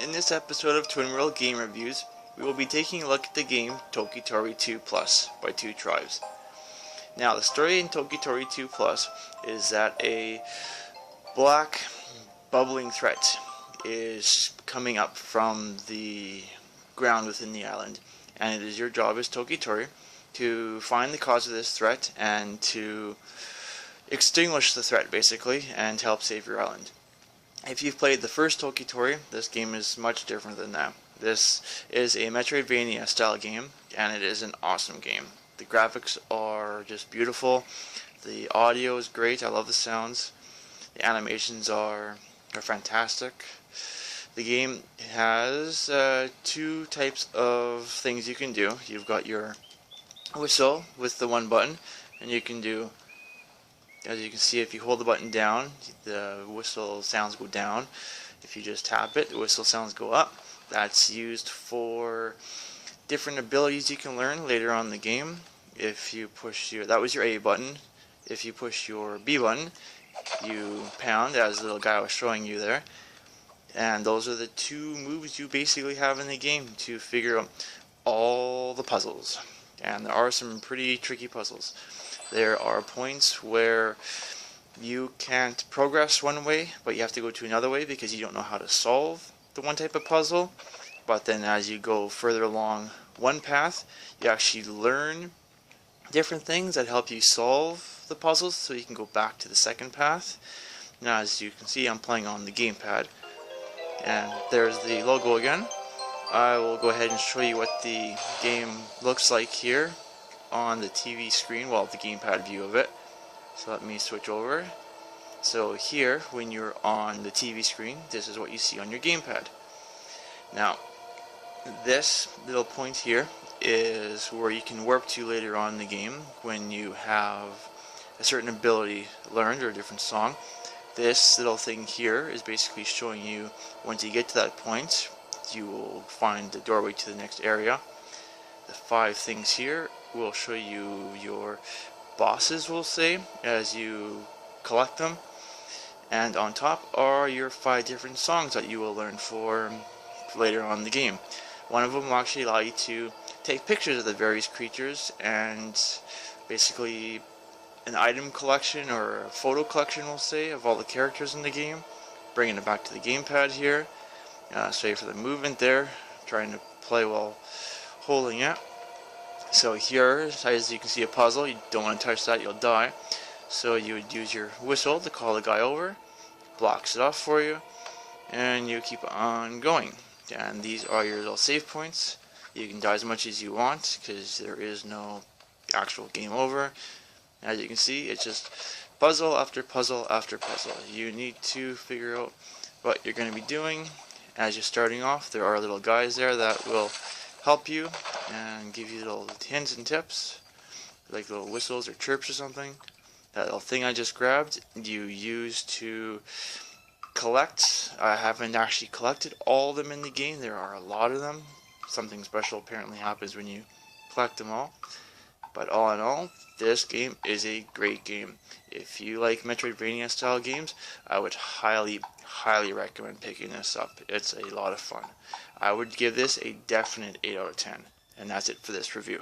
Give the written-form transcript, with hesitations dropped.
In this episode of Twin World Game Reviews, we will be taking a look at the game Toki Tori 2 Plus by Two Tribes. Now, the story in Toki Tori 2 Plus is that a black bubbling threat is coming up from the ground within the island, and it is your job as Toki Tori to find the cause of this threat and to extinguish the threat, basically, and help save your island. If you've played the first Toki Tori, this game is much different than that. This is a Metroidvania style game, and it is an awesome game. The graphics are just beautiful, the audio is great, I love the sounds, the animations are fantastic. The game has two types of things you can do. You've got your whistle with the one button, and you can do, as you can see, if you hold the button down, the whistle sounds go down. If you just tap it, the whistle sounds go up. That's used for different abilities you can learn later on in the game. If you push that was your A button. If you push your B button, you pound, as the little guy was showing you there. And those are the two moves you basically have in the game to figure out all the puzzles. And there are some pretty tricky puzzles. There are points where you can't progress one way, but you have to go to another way because you don't know how to solve the one type of puzzle. But then as you go further along one path, you actually learn different things that help you solve the puzzles, so you can go back to the second path. Now, as you can see, I'm playing on the gamepad, and there's the logo again. I will go ahead and show you what the game looks like here on the TV screen, well, the gamepad view of it. So let me switch over. So here, when you're on the TV screen, this is what you see on your gamepad. Now, this little point here is where you can warp to later on in the game when you have a certain ability learned or a different song. This little thing here is basically showing you, once you get to that point, you will find the doorway to the next area. The 5 things here will show you your bosses, we'll say, as you collect them. And on top are your 5 different songs that you will learn for later on in the game. One of them will actually allow you to take pictures of the various creatures, and basically an item collection or a photo collection, we'll say, of all the characters in the game. Bringing it back to the gamepad here. Sorry for the movement there, trying to play while holding it. So here, as you can see, a puzzle. You don't want to touch that, you'll die. So you would use your whistle to call the guy over, blocks it off for you, and you keep on going. And these are your little save points. You can die as much as you want because there is no actual game over. As you can see, it's just puzzle after puzzle after puzzle. You need to figure out what you're going to be doing. As you're starting off, there are little guys there that will help you and give you little hints and tips, like little whistles or chirps or something. That little thing I just grabbed, you use to collect. I haven't actually collected all of them in the game. There are a lot of them. Something special apparently happens when you collect them all. But all in all, this game is a great game. If you like Metroidvania style games, I would highly recommend picking this up. It's a lot of fun. I would give this a definite 8 out of 10. And that's it for this review.